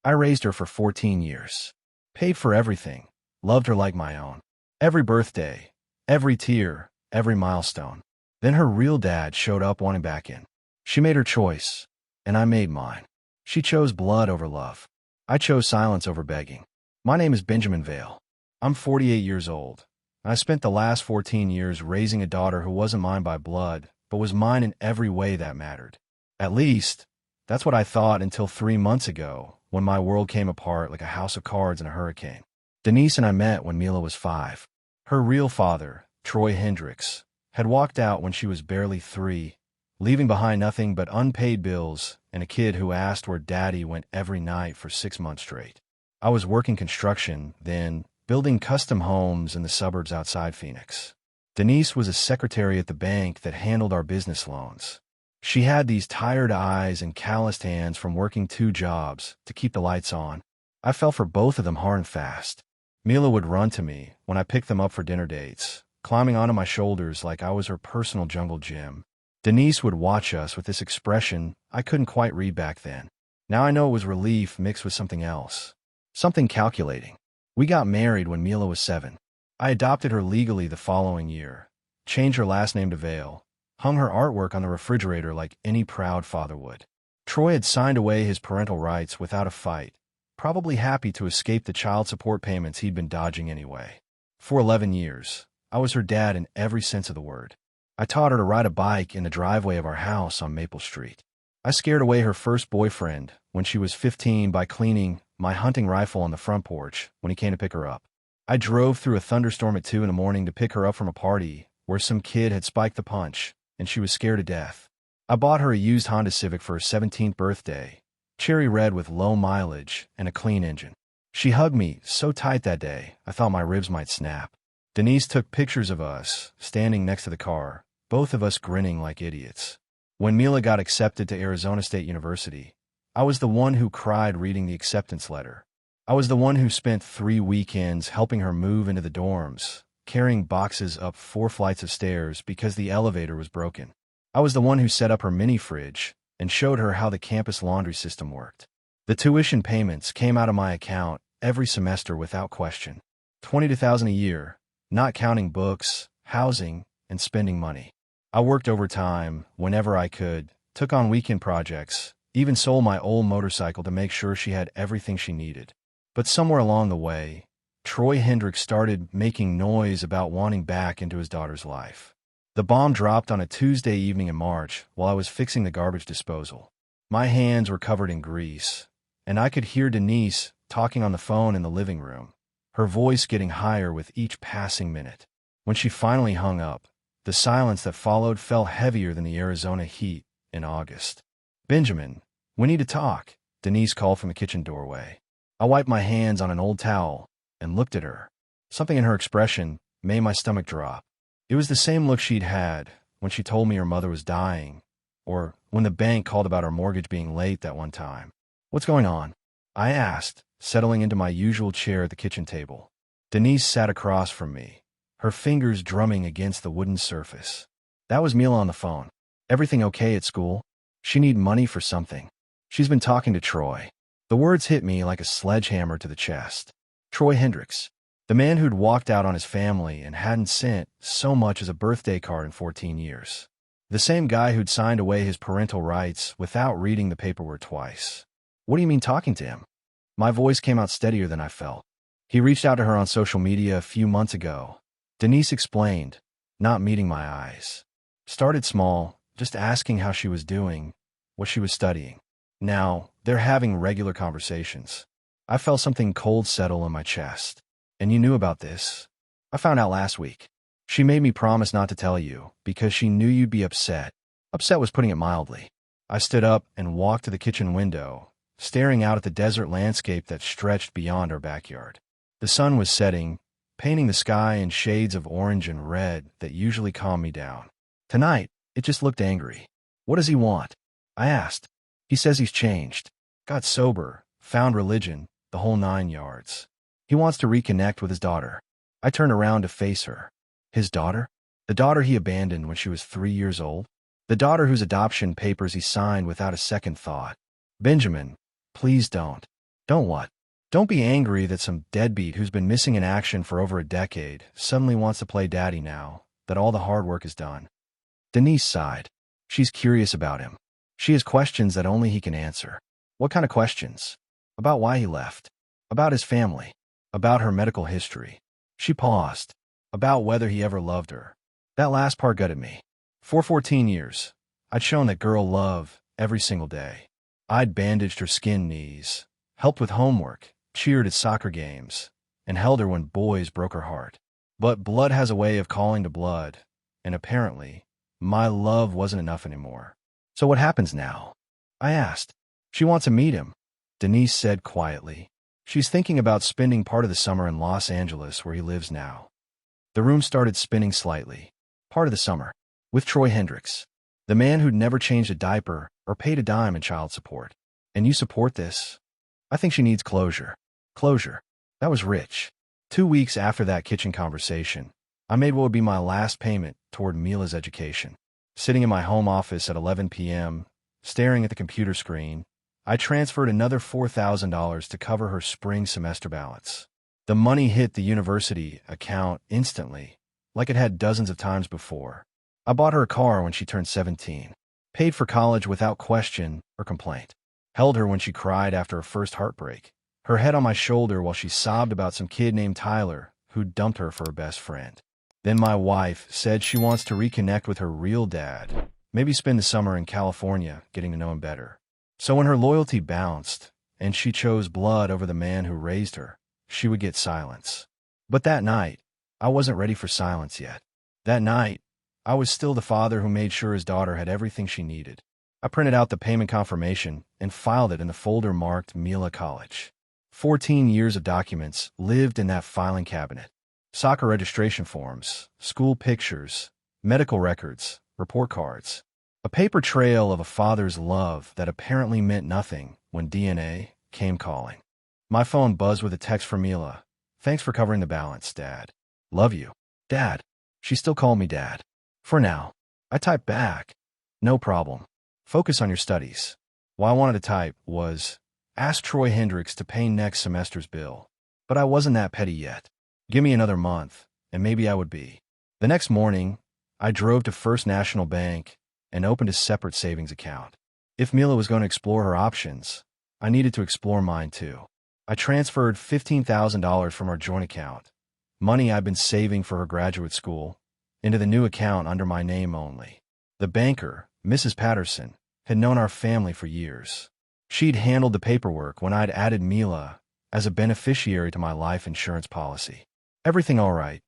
I raised her for 14 years. Paid for everything. Loved her like my own. Every birthday. Every tear. Every milestone. Then her real dad showed up wanting back in. She made her choice, and I made mine. She chose blood over love. I chose silence over begging. My name is Benjamin Vale. I'm 48 years old. I spent the last 14 years raising a daughter who wasn't mine by blood, but was mine in every way that mattered. At least, that's what I thought until 3 months ago, when my world came apart like a house of cards in a hurricane. Denise and I met when Mila was 5. Her real father, Troy Hendricks, had walked out when she was barely 3, leaving behind nothing but unpaid bills and a kid who asked where Daddy went every night for 6 months straight. I was working construction then, building custom homes in the suburbs outside Phoenix. Denise was a secretary at the bank that handled our business loans. She had these tired eyes and calloused hands from working 2 jobs to keep the lights on. I fell for both of them hard and fast. Mila would run to me when I picked them up for dinner dates, climbing onto my shoulders like I was her personal jungle gym. Denise would watch us with this expression I couldn't quite read back then. Now I know it was relief mixed with something else. Something calculating. We got married when Mila was 7. I adopted her legally the following year, changed her last name to Vale, hung her artwork on the refrigerator like any proud father would. Troy had signed away his parental rights without a fight, probably happy to escape the child support payments he'd been dodging anyway. For 11 years, I was her dad in every sense of the word. I taught her to ride a bike in the driveway of our house on Maple Street. I scared away her first boyfriend when she was 15 by cleaning my hunting rifle on the front porch when he came to pick her up. I drove through a thunderstorm at 2 in the morning to pick her up from a party where some kid had spiked the punch, and she was scared to death. I bought her a used Honda Civic for her 17th birthday, cherry red with low mileage and a clean engine. She hugged me so tight that day, I thought my ribs might snap. Denise took pictures of us, standing next to the car, both of us grinning like idiots. When Mila got accepted to Arizona State University, I was the one who cried reading the acceptance letter. I was the one who spent 3 weekends helping her move into the dorms, carrying boxes up 4 flights of stairs because the elevator was broken. I was the one who set up her mini fridge and showed her how the campus laundry system worked. The tuition payments came out of my account every semester without question. $22,000 a year, not counting books, housing, and spending money. I worked overtime whenever I could, took on weekend projects, even sold my old motorcycle to make sure she had everything she needed. But somewhere along the way, Troy Hendricks started making noise about wanting back into his daughter's life. The bomb dropped on a Tuesday evening in March while I was fixing the garbage disposal. My hands were covered in grease, and I could hear Denise talking on the phone in the living room, her voice getting higher with each passing minute. When she finally hung up, the silence that followed fell heavier than the Arizona heat in August. "Benjamin, we need to talk," Denise called from the kitchen doorway. I wiped my hands on an old towel and looked at her. Something in her expression made my stomach drop. It was the same look she'd had when she told me her mother was dying, or when the bank called about her mortgage being late that one time. "What's going on?" I asked, settling into my usual chair at the kitchen table. Denise sat across from me, her fingers drumming against the wooden surface. That was Mila on the phone. "Everything okay at school? She need money for something. She's been talking to Troy." The words hit me like a sledgehammer to the chest. Troy Hendricks, the man who'd walked out on his family and hadn't sent so much as a birthday card in 14 years. The same guy who'd signed away his parental rights without reading the paperwork twice. "What do you mean talking to him?" My voice came out steadier than I felt. "He reached out to her on social media a few months ago," Denise explained, not meeting my eyes. "Started small, just asking how she was doing, what she was studying. Now, they're having regular conversations." I felt something cold settle in my chest. "And you knew about this?" "I found out last week. She made me promise not to tell you, because she knew you'd be upset." Upset was putting it mildly. I stood up and walked to the kitchen window, staring out at the desert landscape that stretched beyond our backyard. The sun was setting, painting the sky in shades of orange and red that usually calm me down. Tonight, it just looked angry. "What does he want?" I asked. "He says he's changed. Got sober, found religion, the whole 9 yards. He wants to reconnect with his daughter." I turned around to face her. His daughter? The daughter he abandoned when she was 3 years old? The daughter whose adoption papers he signed without a second thought? "Benjamin, please don't." Don't what? Don't be angry that some deadbeat who's been missing in action for over a decade suddenly wants to play daddy now that all the hard work is done. Denise sighed. She's curious about him. She has questions that only he can answer. What kind of questions? About why he left. About his family. About her medical history. She paused. About whether he ever loved her. That last part gutted me. For 14 years, I'd shown that girl love every single day. I'd bandaged her skinned knees, helped with homework, cheered at soccer games, and held her when boys broke her heart. But blood has a way of calling to blood, and apparently, my love wasn't enough anymore. So what happens now? I asked. She wants to meet him, Denise said quietly. She's thinking about spending part of the summer in Los Angeles where he lives now. The room started spinning slightly. Part of the summer. With Troy Hendricks. The man who'd never changed a diaper or paid a dime in child support. And you support this? I think she needs closure. Closure. That was rich. 2 weeks after that kitchen conversation, I made what would be my last payment toward Mila's education. Sitting in my home office at 11 p.m., staring at the computer screen, I transferred another $4,000 to cover her spring semester balance. The money hit the university account instantly, like it had dozens of times before. I bought her a car when she turned 17, paid for college without question or complaint, held her when she cried after her first heartbreak, her head on my shoulder while she sobbed about some kid named Tyler who dumped her for her best friend. Then my wife said she wants to reconnect with her real dad, maybe spend the summer in California getting to know him better. So when her loyalty bounced, and she chose blood over the man who raised her, she would get silence. But that night, I wasn't ready for silence yet. That night, I was still the father who made sure his daughter had everything she needed. I printed out the payment confirmation and filed it in the folder marked Mila College. 14 years of documents lived in that filing cabinet. Soccer registration forms, school pictures, medical records, report cards. A paper trail of a father's love that apparently meant nothing when DNA came calling. My phone buzzed with a text from Mila. Thanks for covering the balance, Dad. Love you. Dad. She still called me Dad. For now. I typed back. No problem. Focus on your studies. What I wanted to type was, ask Troy Hendricks to pay next semester's bill. But I wasn't that petty yet. Give me another month, and maybe I would be. The next morning, I drove to First National Bank and opened a separate savings account. If Mila was going to explore her options, I needed to explore mine too. I transferred $15,000 from our joint account, money I'd been saving for her graduate school, into the new account under my name only. The banker, Mrs. Patterson, had known our family for years. She'd handled the paperwork when I'd added Mila as a beneficiary to my life insurance policy. Everything all right,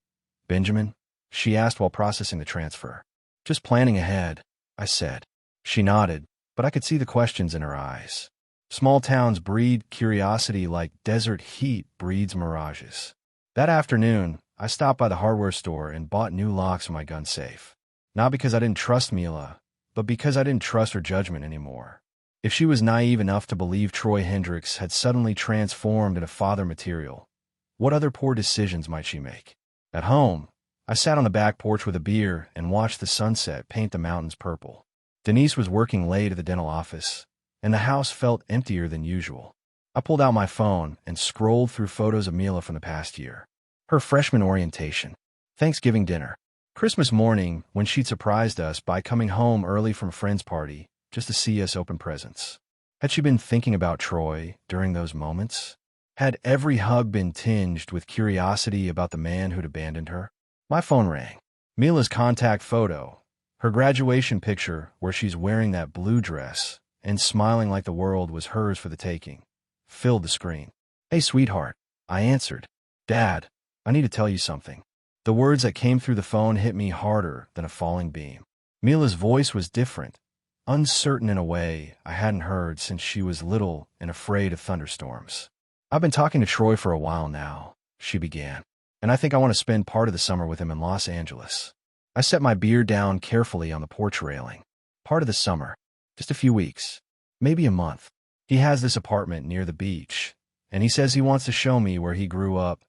Benjamin? She asked while processing the transfer. Just planning ahead, I said. She nodded, but I could see the questions in her eyes. Small towns breed curiosity like desert heat breeds mirages. That afternoon, I stopped by the hardware store and bought new locks for my gun safe. Not because I didn't trust Mila, but because I didn't trust her judgment anymore. If she was naive enough to believe Troy Hendricks had suddenly transformed into father material, what other poor decisions might she make? At home, I sat on the back porch with a beer and watched the sunset paint the mountains purple. Denise was working late at the dental office, and the house felt emptier than usual. I pulled out my phone and scrolled through photos of Mila from the past year. Her freshman orientation, Thanksgiving dinner, Christmas morning when she'd surprised us by coming home early from a friend's party just to see us open presents. Had she been thinking about Troy during those moments? Had every hug been tinged with curiosity about the man who'd abandoned her? My phone rang. Mila's contact photo, her graduation picture where she's wearing that blue dress and smiling like the world was hers for the taking, filled the screen. Hey, sweetheart, I answered. Dad, I need to tell you something. The words that came through the phone hit me harder than a falling beam. Mila's voice was different, uncertain in a way I hadn't heard since she was little and afraid of thunderstorms. I've been talking to Troy for a while now, she began, and I think I want to spend part of the summer with him in Los Angeles. I set my beer down carefully on the porch railing. Part of the summer, just a few weeks, maybe a month. He has this apartment near the beach, and he says he wants to show me where he grew up,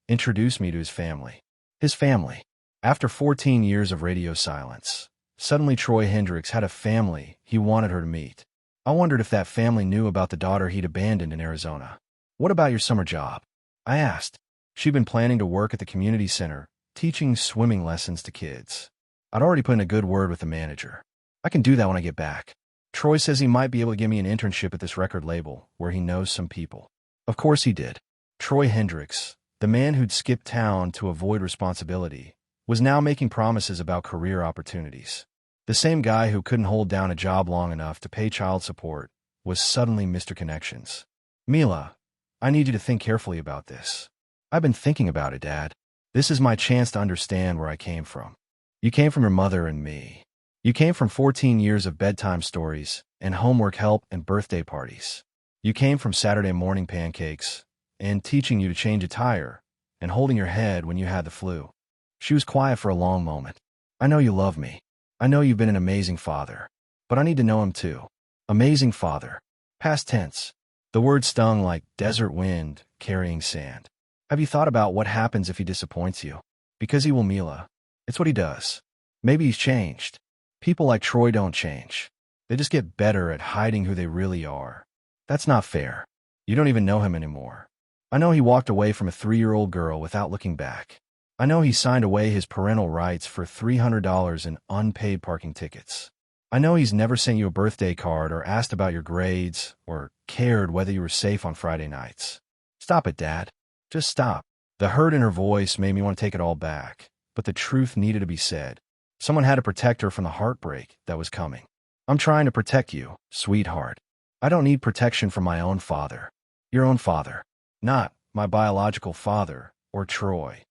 introduce me to his family. His family. After 14 years of radio silence, suddenly Troy Hendricks had a family he wanted her to meet. I wondered if that family knew about the daughter he'd abandoned in Arizona. What about your summer job? I asked. She'd been planning to work at the community center, teaching swimming lessons to kids. I'd already put in a good word with the manager. I can do that when I get back. Troy says he might be able to give me an internship at this record label, where he knows some people. Of course he did. Troy Hendricks, the man who'd skipped town to avoid responsibility, was now making promises about career opportunities. The same guy who couldn't hold down a job long enough to pay child support was suddenly Mr. Connections. Mila, I need you to think carefully about this. I've been thinking about it, Dad. This is my chance to understand where I came from. You came from your mother and me. You came from 14 years of bedtime stories and homework help and birthday parties. You came from Saturday morning pancakes and teaching you to change a tire and holding your head when you had the flu. She was quiet for a long moment. I know you love me. I know you've been an amazing father. But I need to know him too. Amazing father. Past tense. The word stung like desert wind carrying sand. Have you thought about what happens if he disappoints you? Because he will, Mila. It's what he does. Maybe he's changed. People like Troy don't change. They just get better at hiding who they really are. That's not fair. You don't even know him anymore. I know he walked away from a 3-year-old girl without looking back. I know he signed away his parental rights for $300 in unpaid parking tickets. I know he's never sent you a birthday card or asked about your grades or cared whether you were safe on Friday nights. Stop it, Dad. Just stop. The hurt in her voice made me want to take it all back, but the truth needed to be said. Someone had to protect her from the heartbreak that was coming. I'm trying to protect you, sweetheart. I don't need protection from my own father. Your own father. Not my biological father or Troy.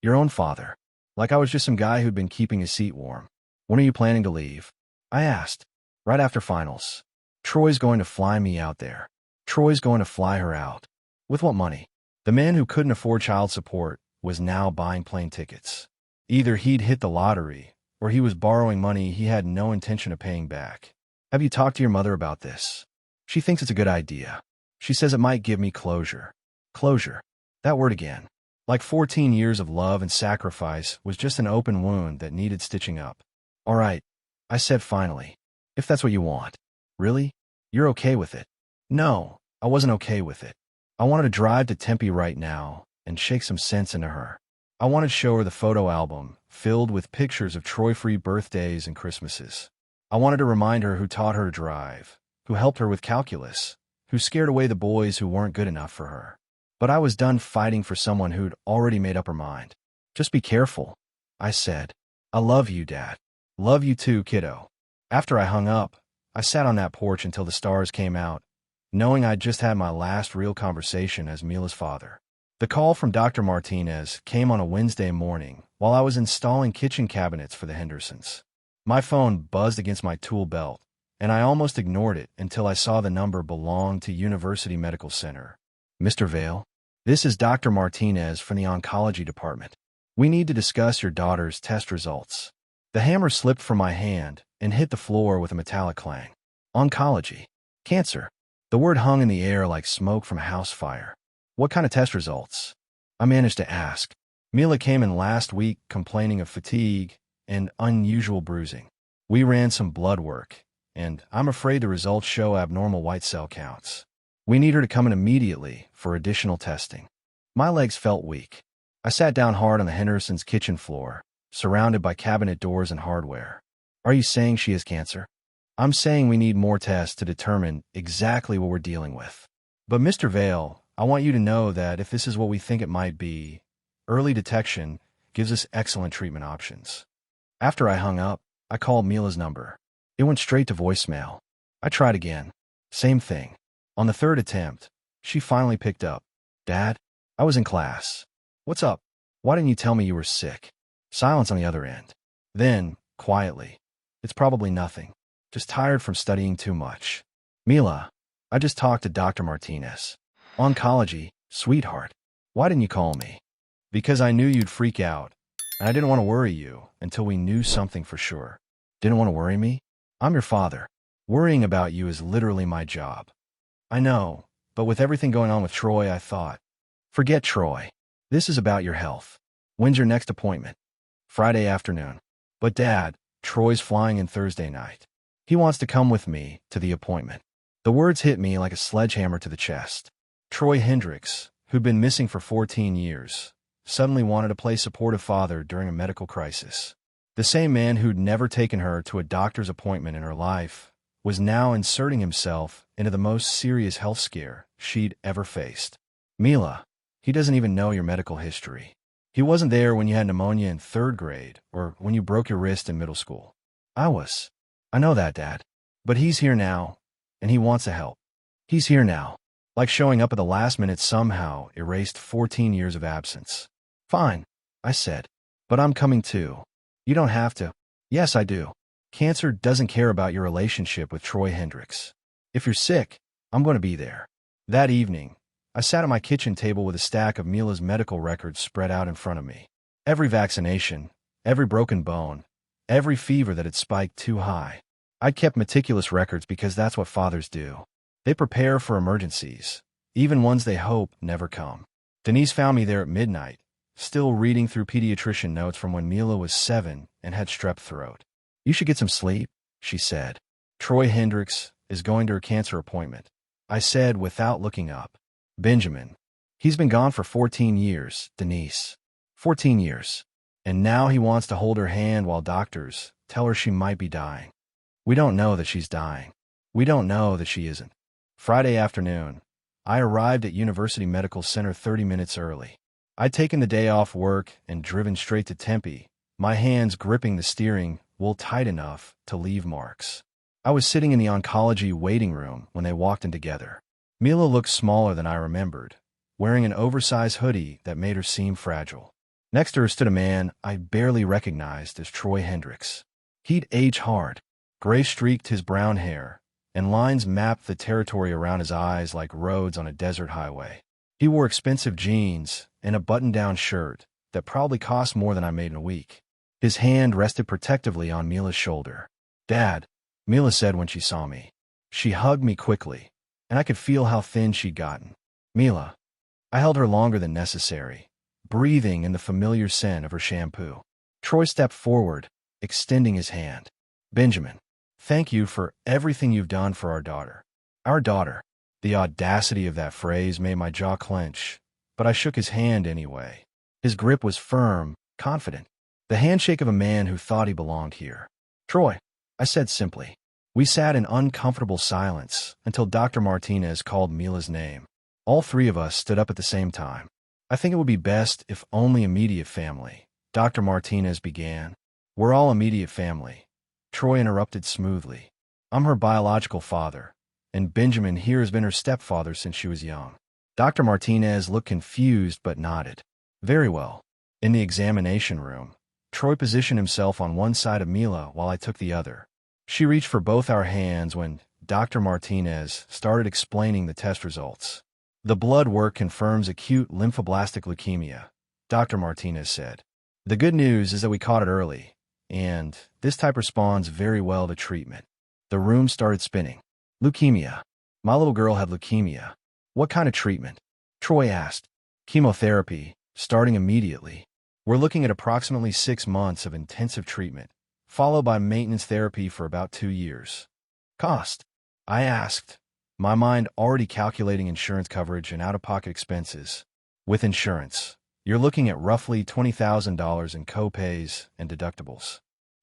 Your own father. Like I was just some guy who'd been keeping his seat warm. When are you planning to leave? I asked. Right after finals. Troy's going to fly me out there. Troy's going to fly her out. With what money? The man who couldn't afford child support was now buying plane tickets. Either he'd hit the lottery, or he was borrowing money he had no intention of paying back. Have you talked to your mother about this? She thinks it's a good idea. She says it might give me closure. Closure. That word again. Like 14 years of love and sacrifice was just an open wound that needed stitching up. All right, I said finally. If that's what you want. Really? You're okay with it? No, I wasn't okay with it. I wanted to drive to Tempe right now and shake some sense into her. I wanted to show her the photo album filled with pictures of Troy-free birthdays and Christmases. I wanted to remind her who taught her to drive, who helped her with calculus, who scared away the boys who weren't good enough for her. But I was done fighting for someone who'd already made up her mind. Just be careful, I said. I love you, Dad. Love you too, kiddo. After I hung up, I sat on that porch until the stars came out, knowing I'd just had my last real conversation as Mila's father. The call from Dr. Martinez came on a Wednesday morning while I was installing kitchen cabinets for the Hendersons. My phone buzzed against my tool belt, and I almost ignored it until I saw the number belonged to University Medical Center. Mr. Vale, this is Dr. Martinez from the oncology department. We need to discuss your daughter's test results. The hammer slipped from my hand and hit the floor with a metallic clang. Oncology. Cancer. The word hung in the air like smoke from a house fire. What kind of test results? I managed to ask. Mila came in last week complaining of fatigue and unusual bruising. We ran some blood work, and I'm afraid the results show abnormal white cell counts. We need her to come in immediately for additional testing. My legs felt weak. I sat down hard on the Hendersons' kitchen floor, surrounded by cabinet doors and hardware. Are you saying she has cancer? I'm saying we need more tests to determine exactly what we're dealing with. But Mr. Vale, I want you to know that if this is what we think it might be, early detection gives us excellent treatment options. After I hung up, I called Mila's number. It went straight to voicemail. I tried again. Same thing. On the third attempt, she finally picked up. Dad, I was in class. What's up? Why didn't you tell me you were sick? Silence on the other end. Then, quietly, it's probably nothing. Just tired from studying too much. Mila, I just talked to Dr. Martinez. Oncology, sweetheart. Why didn't you call me? Because I knew you'd freak out, and I didn't want to worry you until we knew something for sure. Didn't want to worry me? I'm your father. Worrying about you is literally my job. I know, but with everything going on with Troy, I thought, forget Troy. This is about your health. When's your next appointment? Friday afternoon. But Dad, Troy's flying in Thursday night. He wants to come with me to the appointment. The words hit me like a sledgehammer to the chest. Troy Hendricks, who'd been missing for 14 years, suddenly wanted to play supportive father during a medical crisis. The same man who'd never taken her to a doctor's appointment in her life was now inserting himself into the most serious health scare she'd ever faced. Mila, he doesn't even know your medical history. He wasn't there when you had pneumonia in 3rd grade or when you broke your wrist in middle school. I know that, Dad. But he's here now, and he wants to help. He's here now. Like showing up at the last minute somehow erased 14 years of absence. Fine, I said. But I'm coming too. You don't have to. Yes, I do. Cancer doesn't care about your relationship with Troy Hendricks. If you're sick, I'm going to be there. That evening, I sat at my kitchen table with a stack of Mila's medical records spread out in front of me. Every vaccination, every broken bone, every fever that had spiked too high. I'd kept meticulous records because that's what fathers do. They prepare for emergencies, even ones they hope never come. Denise found me there at midnight, still reading through pediatrician notes from when Mila was 7 and had strep throat. You should get some sleep, she said. Troy Hendricks is going to her cancer appointment, I said without looking up. Benjamin. He's been gone for 14 years, Denise. 14 years. And now he wants to hold her hand while doctors tell her she might be dying. We don't know that she's dying. We don't know that she isn't. Friday afternoon, I arrived at University Medical Center 30 minutes early. I'd taken the day off work and driven straight to Tempe, my hands gripping the steering wheel tight enough to leave marks. I was sitting in the oncology waiting room when they walked in together. Mila looked smaller than I remembered, wearing an oversized hoodie that made her seem fragile. Next to her stood a man I barely recognized as Troy Hendricks. He'd aged hard. Gray streaked his brown hair, and lines mapped the territory around his eyes like roads on a desert highway. He wore expensive jeans and a button-down shirt that probably cost more than I made in a week. His hand rested protectively on Mila's shoulder. Dad, Mila said when she saw me. She hugged me quickly, and I could feel how thin she'd gotten. Mila. I held her longer than necessary, breathing in the familiar scent of her shampoo. Troy stepped forward, extending his hand. Benjamin, thank you for everything you've done for our daughter. Our daughter. The audacity of that phrase made my jaw clench, but I shook his hand anyway. His grip was firm, confident. The handshake of a man who thought he belonged here. Troy, I said simply. We sat in uncomfortable silence until Dr. Martinez called Mila's name. All three of us stood up at the same time. I think it would be best if only immediate family, Dr. Martinez began. We're all immediate family. Troy interrupted smoothly. I'm her biological father, and Benjamin here has been her stepfather since she was young. Dr. Martinez looked confused but nodded. Very well. In the examination room, Troy positioned himself on one side of Mila while I took the other. She reached for both our hands when Dr. Martinez started explaining the test results. The blood work confirms acute lymphoblastic leukemia, Dr. Martinez said. The good news is that we caught it early, and this type responds very well to treatment. The room started spinning. Leukemia. My little girl had leukemia. What kind of treatment? Troy asked. Chemotherapy, starting immediately. We're looking at approximately 6 months of intensive treatment, followed by maintenance therapy for about 2 years. Cost? I asked, my mind already calculating insurance coverage and out-of-pocket expenses. With insurance, you're looking at roughly $20,000 in co-pays and deductibles.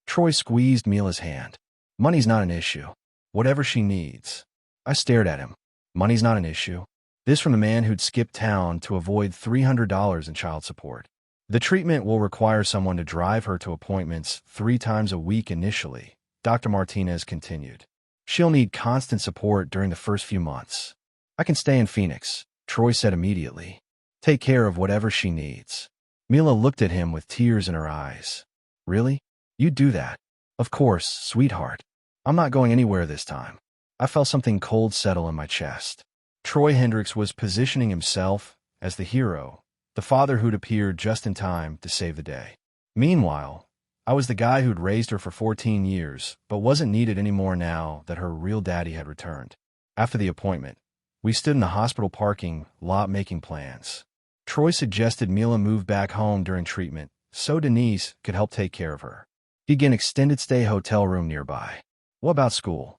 Troy squeezed Mila's hand. Money's not an issue. Whatever she needs. I stared at him. Money's not an issue. This from the man who'd skipped town to avoid $300 in child support. The treatment will require someone to drive her to appointments 3 times a week initially, Dr. Martinez continued. She'll need constant support during the first few months. I can stay in Phoenix, Troy said immediately. Take care of whatever she needs. Mila looked at him with tears in her eyes. Really? You'd do that? Of course, sweetheart. I'm not going anywhere this time. I felt something cold settle in my chest. Troy Hendricks was positioning himself as the hero, the father who'd appeared just in time to save the day. Meanwhile, I was the guy who'd raised her for 14 years, but wasn't needed anymore now that her real daddy had returned. After the appointment, we stood in the hospital parking lot making plans. Troy suggested Mila move back home during treatment so Denise could help take care of her. He'd get an extended stay hotel room nearby. What about school?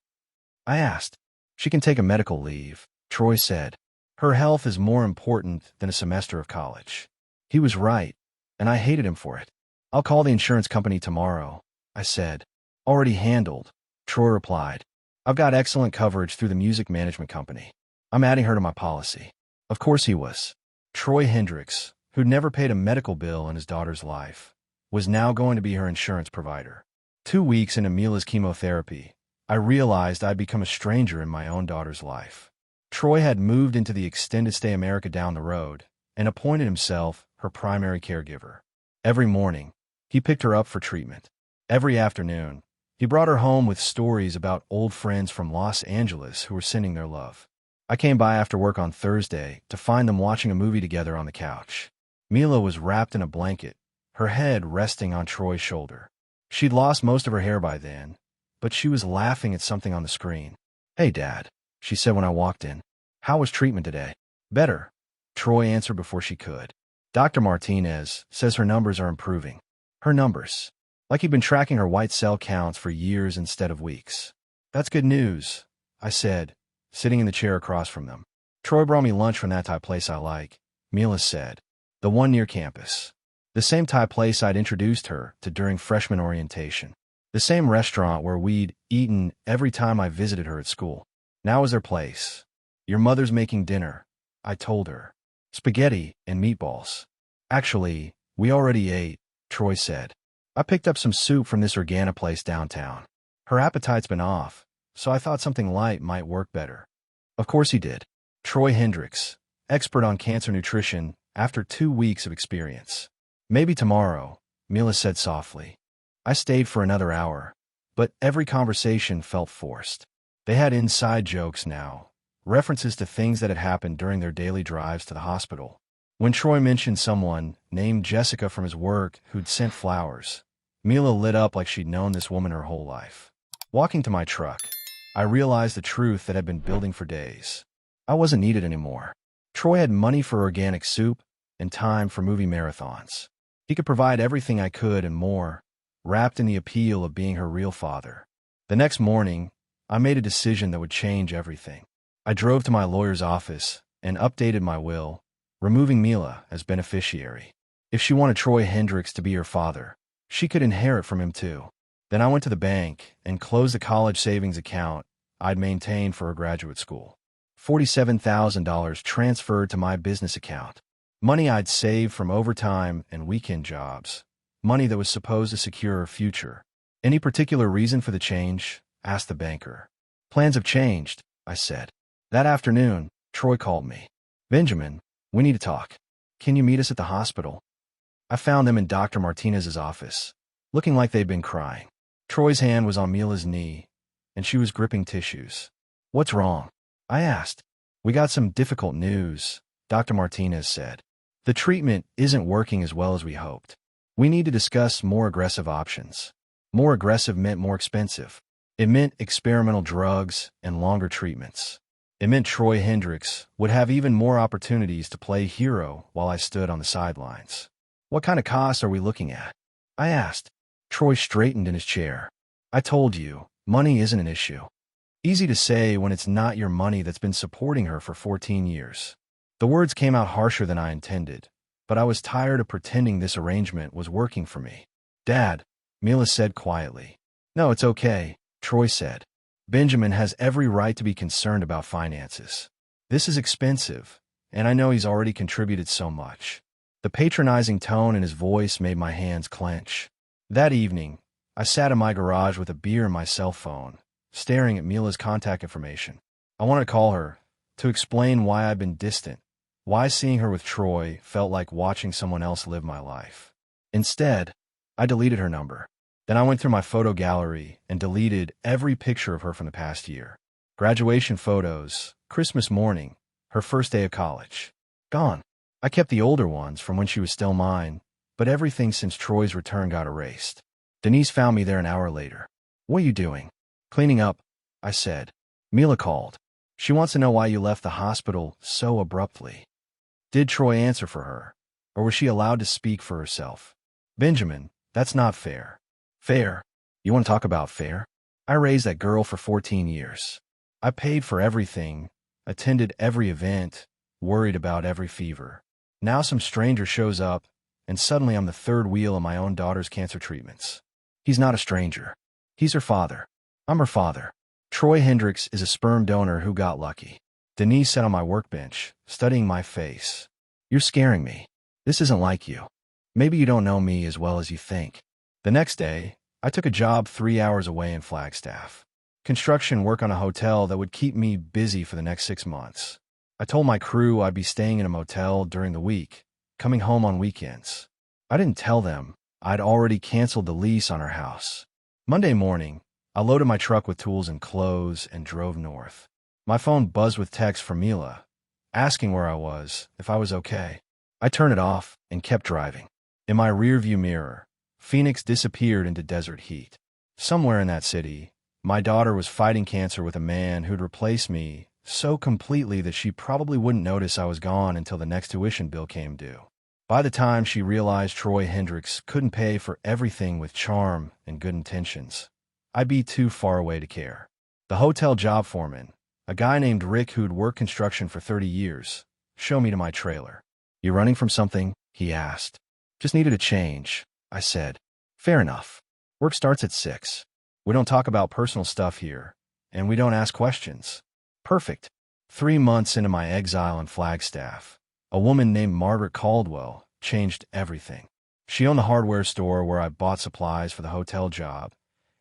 I asked. She can take a medical leave, Troy said. Her health is more important than a semester of college. He was right, and I hated him for it. I'll call the insurance company tomorrow, I said. Already handled, Troy replied. I've got excellent coverage through the music management company. I'm adding her to my policy. Of course he was. Troy Hendricks, who'd never paid a medical bill in his daughter's life, was now going to be her insurance provider. 2 weeks into Mila's chemotherapy, I realized I'd become a stranger in my own daughter's life. Troy had moved into the extended stay America down the road and appointed himself her primary caregiver. Every morning, he picked her up for treatment. Every afternoon, he brought her home with stories about old friends from Los Angeles who were sending their love. I came by after work on Thursday to find them watching a movie together on the couch. Mila was wrapped in a blanket, her head resting on Troy's shoulder. She'd lost most of her hair by then, but she was laughing at something on the screen. Hey, Dad, she said when I walked in. How was treatment today? Better, Troy answered before she could. Dr. Martinez says her numbers are improving. Her numbers. Like he'd been tracking her white cell counts for years instead of weeks. That's good news, I said, sitting in the chair across from them. Troy brought me lunch from that Thai place I like, Mila said. The one near campus. The same Thai place I'd introduced her to during freshman orientation. The same restaurant where we'd eaten every time I visited her at school. Now is their place. Your mother's making dinner, I told her. Spaghetti and meatballs. Actually, we already ate, Troy said. I picked up some soup from this Organa place downtown. Her appetite's been off, so I thought something light might work better. Of course he did. Troy Hendricks, expert on cancer nutrition after 2 weeks of experience. Maybe tomorrow, Mila said softly. I stayed for another hour, but every conversation felt forced. They had inside jokes now, references to things that had happened during their daily drives to the hospital. When Troy mentioned someone named Jessica from his work who'd sent flowers, Mila lit up like she'd known this woman her whole life. Walking to my truck, I realized the truth that had been building for days. I wasn't needed anymore. Troy had money for organic soup and time for movie marathons. He could provide everything I could and more, wrapped in the appeal of being her real father. The next morning, I made a decision that would change everything. I drove to my lawyer's office and updated my will, removing Mila as beneficiary. If she wanted Troy Hendricks to be her father, she could inherit from him too. Then I went to the bank and closed the college savings account I'd maintained for her graduate school. $47,000 transferred to my business account. Money I'd saved from overtime and weekend jobs. Money that was supposed to secure her future. Any particular reason for the change? Asked the banker. Plans have changed, I said. That afternoon, Troy called me. Benjamin, we need to talk. Can you meet us at the hospital? I found them in Dr. Martinez's office, looking like they'd been crying. Troy's hand was on Mila's knee, and she was gripping tissues. What's wrong? I asked. We got some difficult news, Dr. Martinez said. The treatment isn't working as well as we hoped. We need to discuss more aggressive options. More aggressive meant more expensive. It meant experimental drugs and longer treatments. It meant Troy Hendricks would have even more opportunities to play hero while I stood on the sidelines. What kind of costs are we looking at? I asked. Troy straightened in his chair. I told you, money isn't an issue. Easy to say when it's not your money that's been supporting her for 14 years. The words came out harsher than I intended, but I was tired of pretending this arrangement was working for me. Dad, Mila said quietly. No, it's okay, Troy said. Benjamin has every right to be concerned about finances. This is expensive, and I know he's already contributed so much. The patronizing tone in his voice made my hands clench. That evening, I sat in my garage with a beer and my cell phone, staring at Mila's contact information. I wanted to call her, to explain why I'd been distant, why seeing her with Troy felt like watching someone else live my life. Instead, I deleted her number. Then I went through my photo gallery and deleted every picture of her from the past year. Graduation photos, Christmas morning, her first day of college. Gone. I kept the older ones from when she was still mine, but everything since Troy's return got erased. Denise found me there an hour later. What are you doing? Cleaning up, I said. Mila called. She wants to know why you left the hospital so abruptly. Did Troy answer for her, or was she allowed to speak for herself? Benjamin, that's not fair. Fair? You want to talk about fair? I raised that girl for 14 years. I paid for everything, attended every event, worried about every fever. Now some stranger shows up, and suddenly I'm the third wheel of my own daughter's cancer treatments. He's not a stranger. He's her father. I'm her father. Troy Hendricks is a sperm donor who got lucky. Denise sat on my workbench, studying my face. You're scaring me. This isn't like you. Maybe you don't know me as well as you think. The next day, I took a job 3 hours away in Flagstaff. Construction work on a hotel that would keep me busy for the next 6 months. I told my crew I'd be staying in a motel during the week, coming home on weekends. I didn't tell them I'd already canceled the lease on our house. Monday morning, I loaded my truck with tools and clothes and drove north. My phone buzzed with texts from Mila, asking where I was, if I was okay. I turned it off and kept driving. In my rearview mirror, Phoenix disappeared into desert heat. Somewhere in that city, my daughter was fighting cancer with a man who'd replace me so completely that she probably wouldn't notice I was gone until the next tuition bill came due. By the time she realized Troy Hendricks couldn't pay for everything with charm and good intentions, I'd be too far away to care. The hotel job foreman, a guy named Rick who'd worked construction for 30 years, showed me to my trailer. You running from something? He asked. Just needed a change, I said. Fair enough. Work starts at 6. We don't talk about personal stuff here, and we don't ask questions. Perfect. 3 months into my exile in Flagstaff, a woman named Margaret Caldwell changed everything. She owned the hardware store where I bought supplies for the hotel job,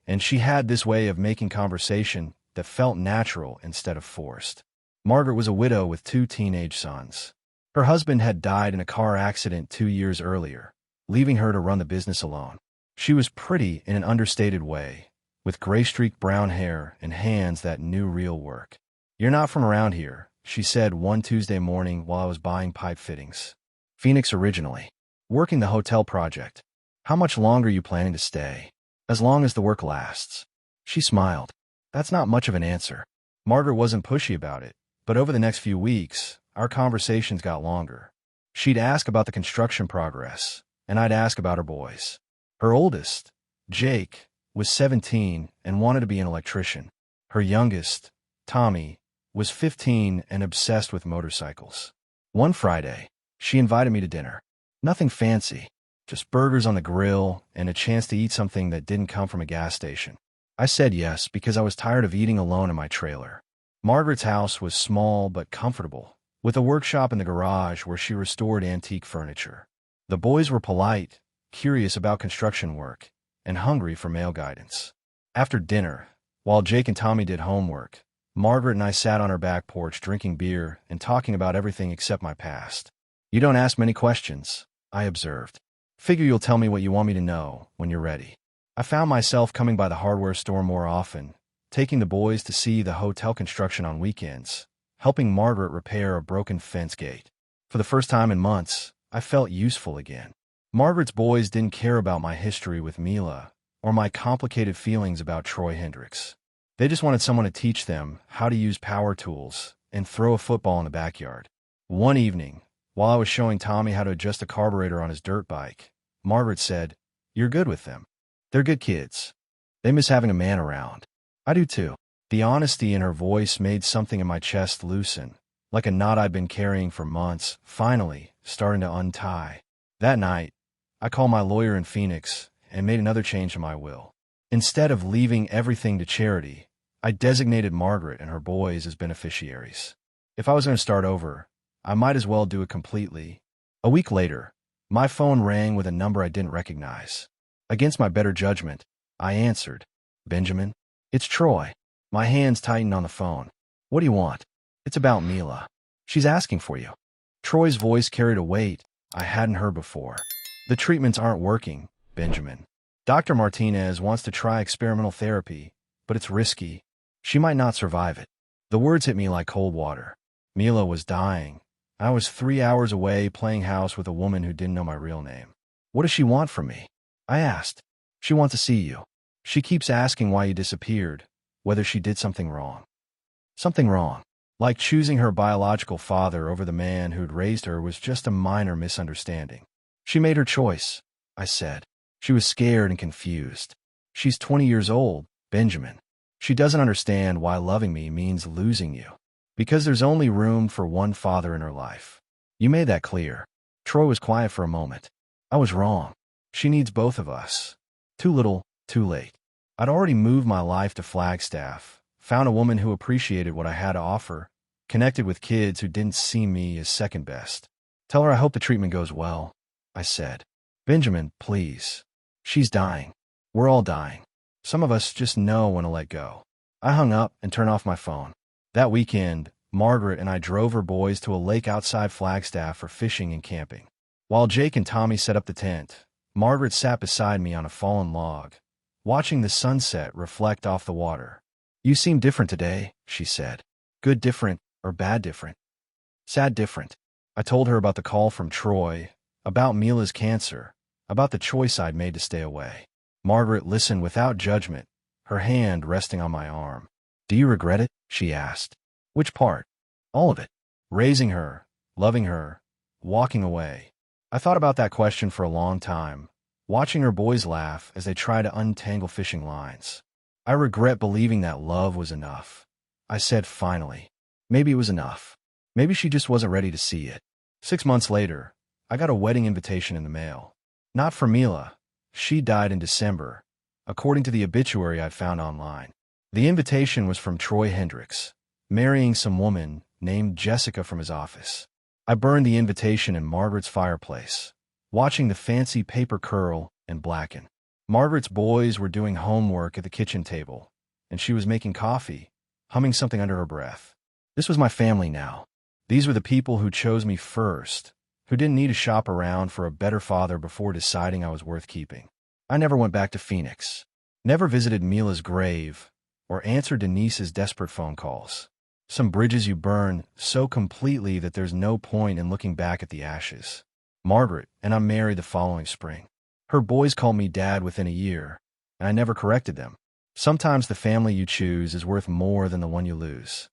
and she had this way of making conversation that felt natural instead of forced. Margaret was a widow with 2 teenage sons. Her husband had died in a car accident 2 years earlier, leaving her to run the business alone. She was pretty in an understated way, with gray-streaked brown hair and hands that knew real work. You're not from around here, she said one Tuesday morning while I was buying pipe fittings. Phoenix originally. Working the hotel project. How much longer are you planning to stay? As long as the work lasts. She smiled. That's not much of an answer. Margaret wasn't pushy about it, but over the next few weeks, our conversations got longer. She'd ask about the construction progress, and I'd ask about her boys. Her oldest, Jake, was 17 and wanted to be an electrician. Her youngest, Tommy, was 15 and obsessed with motorcycles. One Friday, she invited me to dinner. Nothing fancy, just burgers on the grill and a chance to eat something that didn't come from a gas station. I said yes because I was tired of eating alone in my trailer. Margaret's house was small but comfortable, with a workshop in the garage where she restored antique furniture. The boys were polite, curious about construction work, and hungry for male guidance. After dinner, while Jake and Tommy did homework, Margaret and I sat on her back porch drinking beer and talking about everything except my past. You don't ask many questions, I observed. Figure you'll tell me what you want me to know when you're ready. I found myself coming by the hardware store more often, taking the boys to see the hotel construction on weekends, helping Margaret repair a broken fence gate. For the first time in months, I felt useful again. Margaret's boys didn't care about my history with Mila or my complicated feelings about Troy Hendricks. They just wanted someone to teach them how to use power tools and throw a football in the backyard. One evening, while I was showing Tommy how to adjust a carburetor on his dirt bike, Margaret said, "You're good with them. They're good kids. They miss having a man around." I do too. The honesty in her voice made something in my chest loosen, like a knot I'd been carrying for months, finally starting to untie. That night, I called my lawyer in Phoenix and made another change in my will. Instead of leaving everything to charity, I designated Margaret and her boys as beneficiaries. If I was going to start over, I might as well do it completely. A week later, my phone rang with a number I didn't recognize. Against my better judgment, I answered. "Benjamin? It's Troy." My hands tightened on the phone. "What do you want?" "It's about Mila. She's asking for you." Troy's voice carried a weight I hadn't heard before. "The treatments aren't working, Benjamin. Dr. Martinez wants to try experimental therapy, but it's risky. She might not survive it." The words hit me like cold water. Mila was dying. I was 3 hours away playing house with a woman who didn't know my real name. "What does she want from me?" I asked. "She wants to see you. She keeps asking why you disappeared, whether she did something wrong." Something wrong. Like choosing her biological father over the man who'd raised her was just a minor misunderstanding. "She made her choice," I said. She was scared and confused. "She's 20 years old, Benjamin. She doesn't understand why loving me means losing you." Because there's only room for one father in her life. You made that clear. Troy was quiet for a moment. I was wrong. She needs both of us. Too little, too late. I'd already moved my life to Flagstaff, found a woman who appreciated what I had to offer, connected with kids who didn't see me as second best. Tell her I hope the treatment goes well, I said. Benjamin, please. She's dying. We're all dying. Some of us just know when to let go. I hung up and turned off my phone. That weekend, Margaret and I drove her boys to a lake outside Flagstaff for fishing and camping. While Jake and Tommy set up the tent, Margaret sat beside me on a fallen log, watching the sunset reflect off the water. You seem different today, she said. Good different or bad different? Sad different. I told her about the call from Troy, about Mila's cancer, about the choice I'd made to stay away. Margaret listened without judgment, her hand resting on my arm. Do you regret it? She asked. Which part? All of it. Raising her, loving her, walking away. I thought about that question for a long time, watching her boys laugh as they try to untangle fishing lines. I regret believing that love was enough. I said finally. Maybe it was enough. Maybe she just wasn't ready to see it. 6 months later, I got a wedding invitation in the mail. Not for Mila. She died in December, according to the obituary I found online. The invitation was from Troy Hendricks, marrying some woman named Jessica from his office. I burned the invitation in Margaret's fireplace, watching the fancy paper curl and blacken. Margaret's boys were doing homework at the kitchen table, and she was making coffee, humming something under her breath. This was my family now. These were the people who chose me first, who didn't need to shop around for a better father before deciding I was worth keeping. I never went back to Phoenix, never visited Mila's grave, or answered Denise's desperate phone calls. Some bridges you burn so completely that there's no point in looking back at the ashes. Margaret and I married the following spring. Her boys called me dad within a year, and I never corrected them. Sometimes the family you choose is worth more than the one you lose.